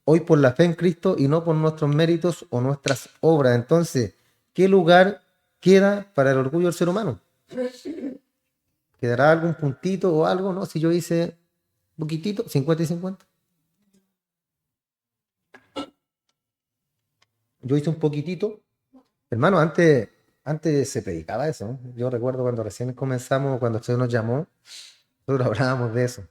hoy por la fe en Cristo y no por nuestros méritos o nuestras obras, entonces, ¿qué lugar queda para el orgullo del ser humano? ¿Quedará algún puntito o algo? ¿No? Si yo hice un poquitito, 50 y 50. Yo hice un poquitito. Hermano, antes se predicaba eso, ¿no? Yo recuerdo cuando recién comenzamos, cuando usted nos llamó, nosotros hablábamos de eso.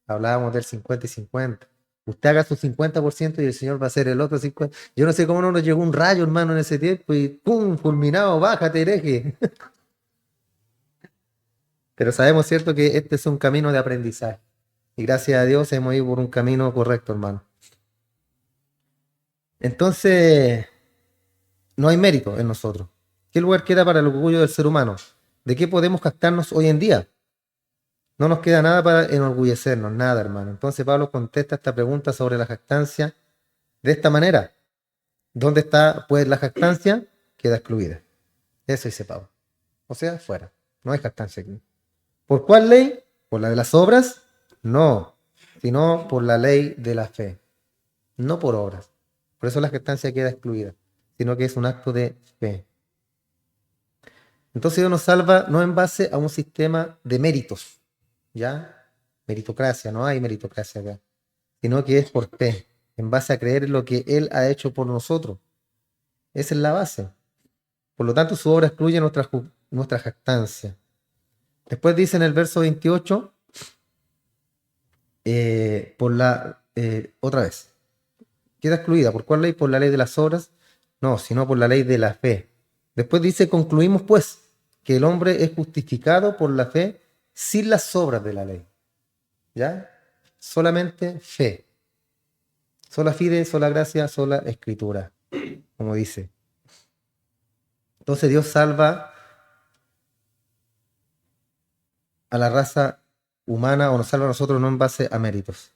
Hablábamos del 50 y 50. Usted haga su 50% y el Señor va a hacer el otro 50%. Yo no sé cómo no nos llegó un rayo, hermano, en ese tiempo y ¡pum! Fulminado, bájate, hereje. Pero sabemos, cierto, que este es un camino de aprendizaje. Y gracias a Dios hemos ido por un camino correcto, hermano. Entonces, no hay mérito en nosotros. ¿Qué lugar queda para el orgullo del ser humano? ¿De qué podemos jactarnos hoy en día? No nos queda nada para enorgullecernos, nada, hermano. Entonces Pablo contesta esta pregunta sobre la jactancia de esta manera. ¿Dónde está, pues, la jactancia? Queda excluida. Eso dice Pablo. O sea, fuera. No hay jactancia aquí. ¿Por cuál ley? ¿Por la de las obras? No, sino por la ley de la fe. No por obras. Por eso la jactancia queda excluida, sino que es un acto de fe. Entonces Dios nos salva no en base a un sistema de méritos, ¿ya? meritocracia, no hay meritocracia acá, sino que es por fe, en base a creer en lo que Él ha hecho por nosotros. Esa es la base. Por lo tanto, su obra excluye nuestra jactancia. Después dice en el verso 28, otra vez, queda excluida. ¿Por cuál ley? ¿Por la ley de las obras? No, sino por la ley de la fe. Después dice, concluimos pues que el hombre es justificado por la fe sin las obras de la ley. ¿Ya? Solamente fe. Sola fide, sola gracia, sola escritura, como dice. Entonces Dios salva a la raza humana o nos salva a nosotros no en base a méritos.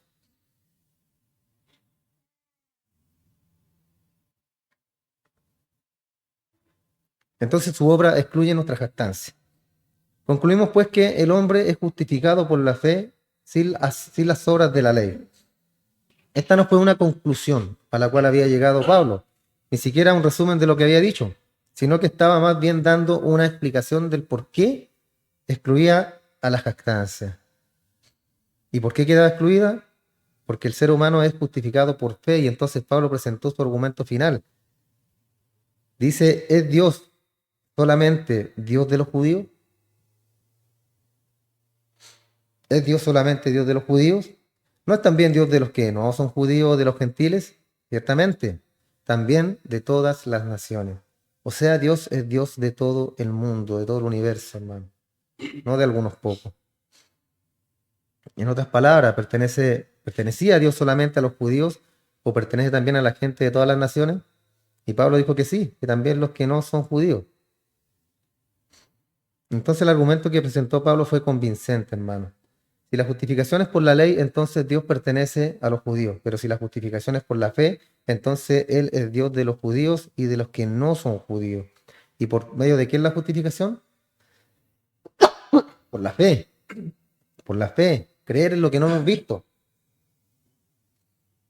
Entonces su obra excluye nuestra jactancia. Concluimos pues que el hombre es justificado por la fe sin las obras de la ley. Esta no fue una conclusión a la cual había llegado Pablo, ni siquiera un resumen de lo que había dicho, sino que estaba más bien dando una explicación del por qué excluía a la jactancia. ¿Y por qué quedaba excluida? Porque el ser humano es justificado por fe y entonces Pablo presentó su argumento final. Dice, ¿es Dios solamente Dios de los judíos? ¿Es Dios solamente Dios de los judíos? ¿No es también Dios de los que no son judíos, de los gentiles? Ciertamente, también de todas las naciones. O sea, Dios es Dios de todo el mundo, de todo el universo, hermano, no de algunos pocos. En otras palabras, ¿pertenecía Dios solamente a los judíos o pertenece también a la gente de todas las naciones? Y Pablo dijo que sí, que también los que no son judíos. Entonces el argumento que presentó Pablo fue convincente, hermano. Si la justificación es por la ley, entonces Dios pertenece a los judíos. Pero si la justificación es por la fe, entonces Él es Dios de los judíos y de los que no son judíos. ¿Y por medio de qué es la justificación? Por la fe. Por la fe. Creer en lo que no hemos visto.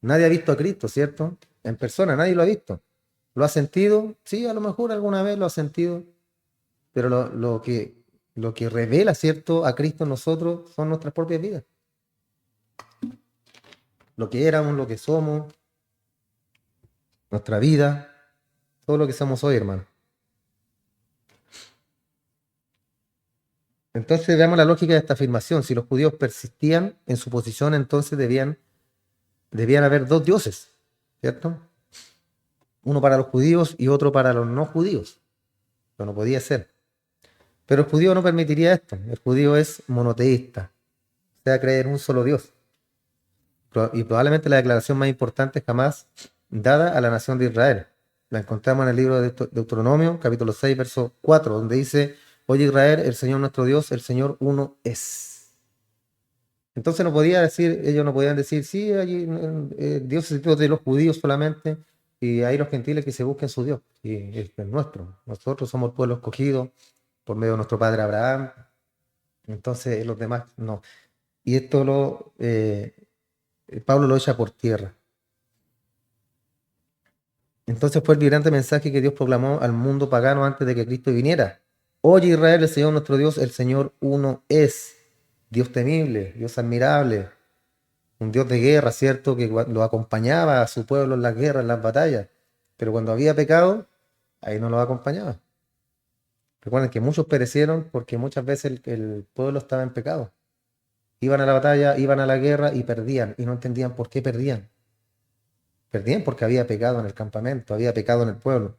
Nadie ha visto a Cristo, ¿cierto? En persona, nadie lo ha visto. ¿Lo ha sentido? Sí, a lo mejor alguna vez lo ha sentido. Pero lo que revela, ¿cierto?, a Cristo en nosotros son nuestras propias vidas. Lo que éramos, lo que somos, nuestra vida, todo lo que somos hoy, hermano. Entonces veamos la lógica de esta afirmación. Si los judíos persistían en su posición, entonces debían haber dos dioses, ¿cierto? Uno para los judíos y otro para los no judíos. Pero no podía ser. Pero el judío no permitiría esto. El judío es monoteísta, o sea, cree en un solo Dios. Y probablemente la declaración más importante jamás dada a la nación de Israel. La encontramos en el libro de Deuteronomio, capítulo 6, verso 4, donde dice, oye Israel, el Señor nuestro Dios, el Señor uno es. Entonces ellos no podían decir, sí, allí, Dios es Dios de los judíos solamente, y hay los gentiles que se busquen su Dios, y es el nuestro. Nosotros somos el pueblo escogido por medio de nuestro padre Abraham, entonces los demás no. Y esto Pablo lo echa por tierra. Entonces fue el vibrante mensaje que Dios proclamó al mundo pagano antes de que Cristo viniera. Oye Israel, el Señor nuestro Dios, el Señor uno es. Dios temible, Dios admirable, un Dios de guerra, ¿cierto? Que lo acompañaba a su pueblo en las guerras, en las batallas. Pero cuando había pecado, ahí no lo acompañaba. Recuerden que muchos perecieron porque muchas veces el pueblo estaba en pecado. Iban a la batalla, iban a la guerra y perdían. Y no entendían por qué perdían. Perdían porque había pecado en el campamento, había pecado en el pueblo.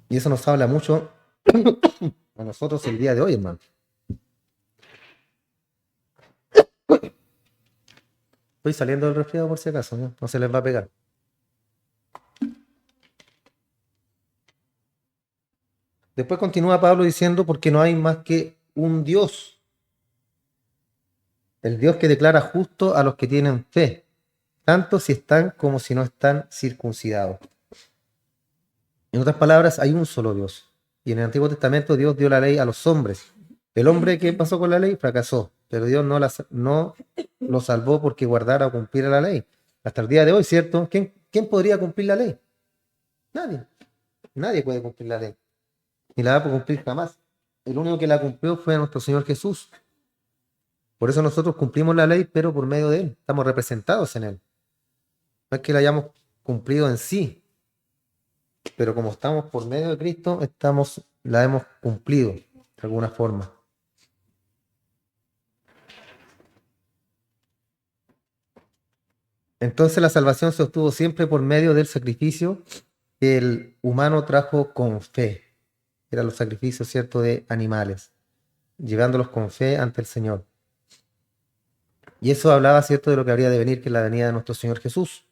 Y eso nos habla mucho a nosotros el día de hoy, hermano. Estoy saliendo del resfriado por si acaso, ¿no? No se les va a pegar. Después continúa Pablo diciendo, porque no hay más que un Dios. El Dios que declara justo a los que tienen fe, tanto si están como si no están circuncidados. En otras palabras, hay un solo Dios. Y en el Antiguo Testamento Dios dio la ley a los hombres. El hombre que pasó con la ley fracasó, pero Dios no lo salvó porque guardara o cumpliera la ley. Hasta el día de hoy, ¿cierto? ¿Quién podría cumplir la ley? Nadie. Nadie puede cumplir la ley. Ni la va a cumplir jamás. el único que la cumplió fue nuestro Señor Jesús. Por eso nosotros cumplimos la ley, pero por medio de Él. Estamos representados en Él. No es que la hayamos cumplido en sí, pero como estamos por medio de Cristo, la hemos cumplido de alguna forma. Entonces la salvación se obtuvo siempre por medio del sacrificio que el humano trajo con fe. Eran los sacrificios, ¿cierto?, de animales, llevándolos con fe ante el Señor. Y eso hablaba, ¿cierto?, de lo que habría de venir, que es la venida de nuestro Señor Jesús.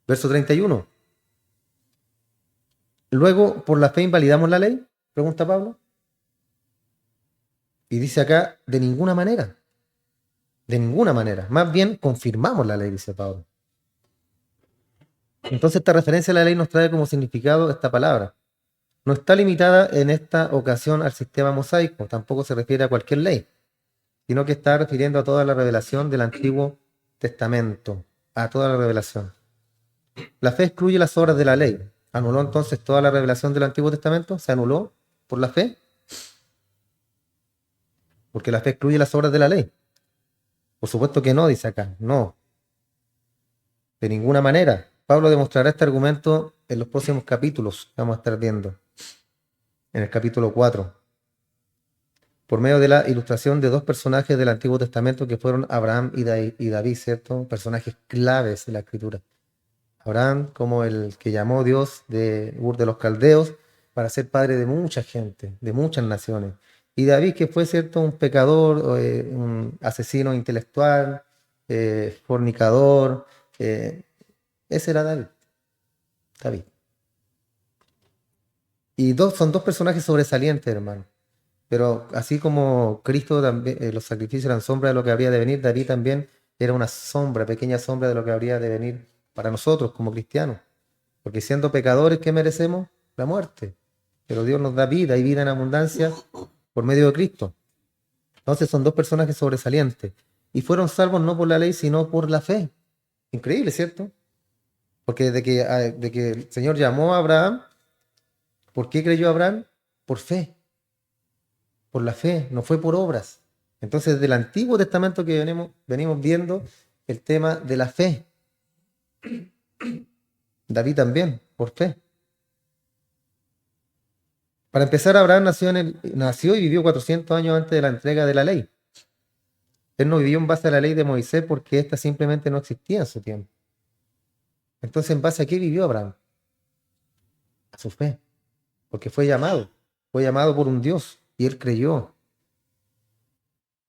Verso 31. Luego, ¿por la fe invalidamos la ley?, pregunta Pablo. Y dice acá, de ninguna manera. De ninguna manera. Más bien confirmamos la ley, dice Pablo. Entonces esta referencia a la ley nos trae como significado esta palabra. No está limitada en esta ocasión al sistema mosaico, tampoco se refiere a cualquier ley, sino que está refiriendo a toda la revelación del Antiguo Testamento, a toda la revelación. La fe excluye las obras de la ley. ¿Anuló entonces toda la revelación del Antiguo Testamento? ¿Se anuló por la fe? Porque la fe excluye las obras de la ley. Por supuesto que no, dice acá, no. De ninguna manera. Pablo demostrará este argumento en los próximos capítulos que vamos a estar viendo. En el capítulo 4. Por medio de la ilustración de dos personajes del Antiguo Testamento que fueron Abraham y David, ¿cierto? Personajes claves de la Escritura. Abraham como el que llamó Dios de Ur de los Caldeos para ser padre de mucha gente, de muchas naciones. Y David que fue, ¿cierto?, un pecador, un asesino intelectual, fornicador. Ese era David. Y son dos personajes sobresalientes, hermano. Pero así como Cristo también, los sacrificios eran sombra de lo que habría de venir, David también era una sombra, pequeña sombra de lo que habría de venir para nosotros como cristianos. Porque siendo pecadores, ¿qué merecemos? La muerte. Pero Dios nos da vida y vida en abundancia por medio de Cristo. Entonces son dos personajes sobresalientes. Y fueron salvos no por la ley, sino por la fe. Increíble, ¿cierto? Porque de que el Señor llamó a Abraham, ¿por qué creyó Abraham? Por fe. Por la fe, no fue por obras. Entonces, del Antiguo Testamento que venimos viendo el tema de la fe. David también, por fe. Para empezar, Abraham nació y vivió 400 años antes de la entrega de la ley. Él no vivió en base a la ley de Moisés porque ésta simplemente no existía en su tiempo. Entonces, ¿en base a qué vivió Abraham? A su fe. Porque fue llamado por un Dios y él creyó.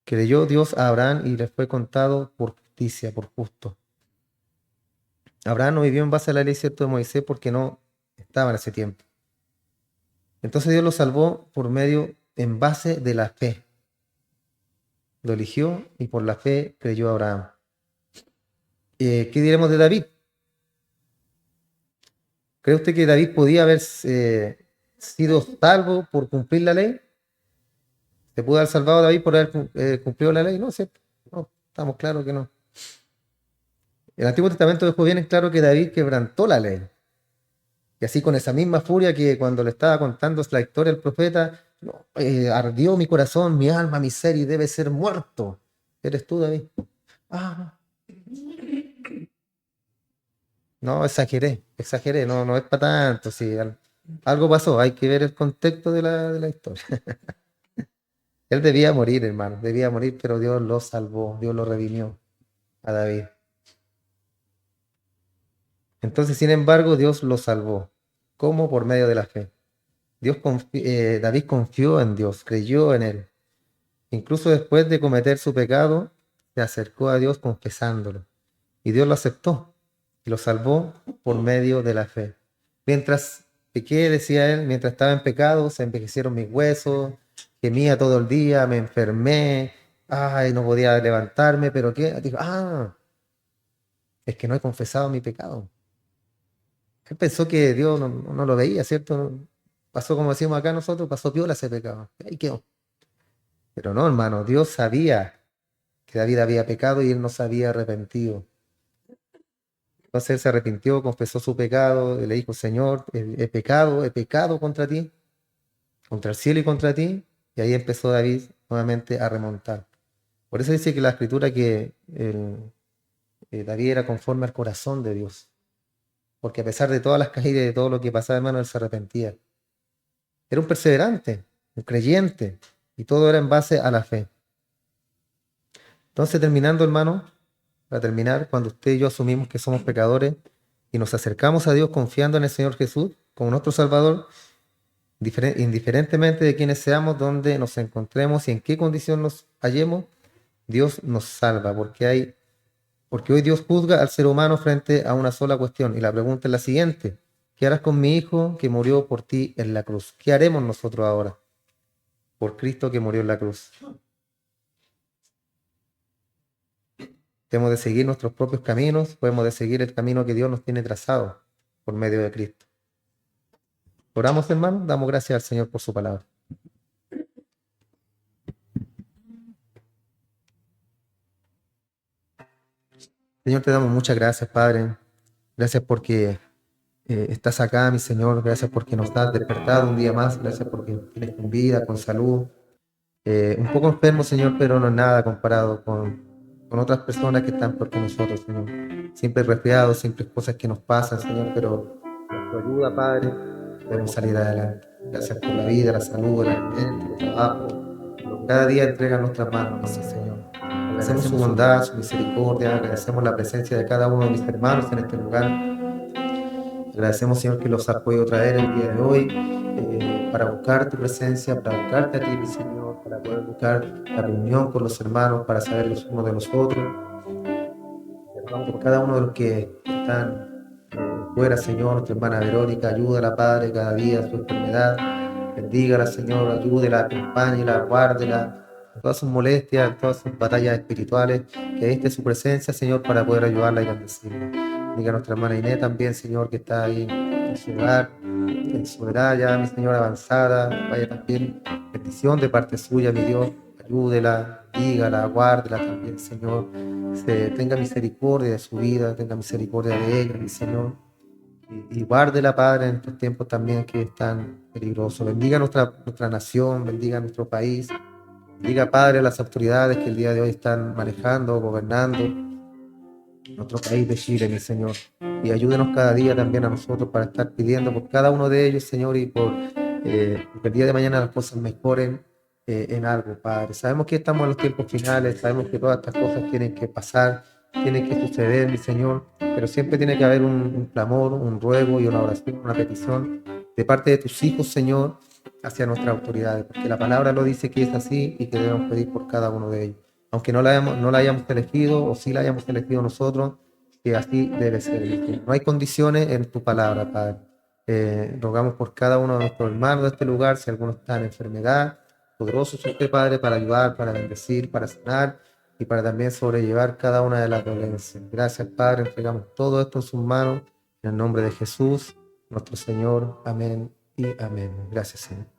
Creyó Dios a Abraham y le fue contado por justicia, por justo. Abraham no vivió en base a la ley, ¿cierto?, de Moisés porque no estaba en ese tiempo. Entonces Dios lo salvó en base de la fe. Lo eligió y por la fe creyó Abraham. ¿Qué diremos de David? ¿Cree usted que David podía haber sido salvo por cumplir la ley? ¿Se pudo haber salvado David por haber cumplido la ley? No, ¿cierto? No, estamos claros que no. El Antiguo Testamento dejó bien en claro que David quebrantó la ley. Y así con esa misma furia que cuando le estaba contando la historia al profeta, no, ardió mi corazón, mi alma, mi ser y debe ser muerto. ¿Eres tú, David? Ah, no, exageré, no es para tanto. Sí, algo pasó, hay que ver el contexto de la historia. Él debía morir, hermano, debía morir, pero Dios lo salvó, Dios lo redimió a David. Entonces, sin embargo, Dios lo salvó. ¿Cómo? Por medio de la fe. David confió en Dios, creyó en Él. Incluso después de cometer su pecado, se acercó a Dios confesándolo. Y Dios lo aceptó y lo salvó por medio de la fe. Mientras pequé, decía él, mientras estaba en pecado, se envejecieron mis huesos, gemía todo el día, me enfermé, ay, no podía levantarme, pero ¿qué? Dijo, es que no he confesado mi pecado. Él pensó que Dios no lo veía, ¿cierto? Pasó como decimos acá nosotros, pasó piola ese pecado. Ahí quedó. Pero no, hermano, Dios sabía que David había pecado y él no se había arrepentido. Entonces él se arrepintió, confesó su pecado y le dijo, Señor, he pecado contra ti, contra el cielo y contra ti. Y ahí empezó David nuevamente a remontar. Por eso dice que la escritura que David era conforme al corazón de Dios. Porque a pesar de todas las caídas y de todo lo que pasaba, hermano, él se arrepentía. Era un perseverante, un creyente, y todo era en base a la fe. Entonces, terminando, hermano, para terminar, cuando usted y yo asumimos que somos pecadores y nos acercamos a Dios confiando en el Señor Jesús como nuestro Salvador, indiferentemente de quiénes seamos, dónde nos encontremos y en qué condición nos hallemos, Dios nos salva, porque hoy Dios juzga al ser humano frente a una sola cuestión. Y la pregunta es la siguiente: ¿qué harás con mi hijo que murió por ti en la cruz? ¿Qué haremos nosotros ahora por Cristo que murió en la cruz? Tenemos de seguir nuestros propios caminos, podemos de seguir el camino que Dios nos tiene trazado por medio de Cristo. Oramos, hermano, damos gracias al Señor por su palabra. Señor, te damos muchas gracias, Padre. Gracias porque estás acá, mi Señor. Gracias porque nos has despertado un día más. Gracias porque nos tienes con vida, con salud. Un poco enfermo, Señor, pero no es nada comparado con otras personas que están peor que nosotros, Señor. Siempre resfriados, siempre cosas que nos pasan, Señor, pero con tu ayuda, Padre, podemos salir adelante. Gracias por la vida, la salud, el alimento, el trabajo. Cada día entrega en nuestras manos, sí, Señor. Agradecemos su bondad, su misericordia, agradecemos la presencia de cada uno de mis hermanos en este lugar. Agradecemos, Señor, que los has podido traer el día de hoy para buscar tu presencia, para buscarte a ti, mi Señor, para poder buscar la reunión con los hermanos, para saber los unos de los otros. Por cada uno de los que están fuera, Señor, nuestra hermana Verónica, ayúdala, Padre, cada día en su enfermedad. Bendígala, Señor, ayúdela, acompáñela, guárdela. Todas sus molestias, todas sus batallas espirituales, que ahí esté su presencia, Señor, para poder ayudarla y bendecirla. Diga a nuestra hermana Inés también, Señor, que está ahí en su hogar, en su edad ya, mi Señor, avanzada. Vaya también bendición de parte suya, mi Dios. Ayúdela, dígala, guárdela también, Señor. Tenga misericordia de su vida, tenga misericordia de ella, mi Señor. Y guárdela, Padre, en estos tiempos también que están peligrosos. Bendiga nuestra nación, bendiga nuestro país. Bendiga, Padre, a las autoridades que el día de hoy están manejando, gobernando nuestro país de Chile, mi Señor. Y ayúdenos cada día también a nosotros para estar pidiendo por cada uno de ellos, Señor, y porque el día de mañana las cosas mejoren en algo, Padre. Sabemos que estamos en los tiempos finales, sabemos que todas estas cosas tienen que pasar, tienen que suceder, mi Señor, pero siempre tiene que haber un clamor, un ruego y una oración, una petición de parte de tus hijos, Señor, hacia nuestras autoridades, porque la palabra lo dice que es así y que debemos pedir por cada uno de ellos. Aunque no la hayamos elegido o sí la hayamos elegido nosotros, que así debe ser. No hay condiciones en tu palabra, Padre. Rogamos por cada uno de nuestros hermanos de este lugar, si alguno está en enfermedad, poderoso es usted, Padre, para ayudar, para bendecir, para sanar y para también sobrellevar cada una de las dolencias. Gracias, Padre, entregamos todo esto en sus manos, en el nombre de Jesús, nuestro Señor. Amén y amén. Gracias, Señor.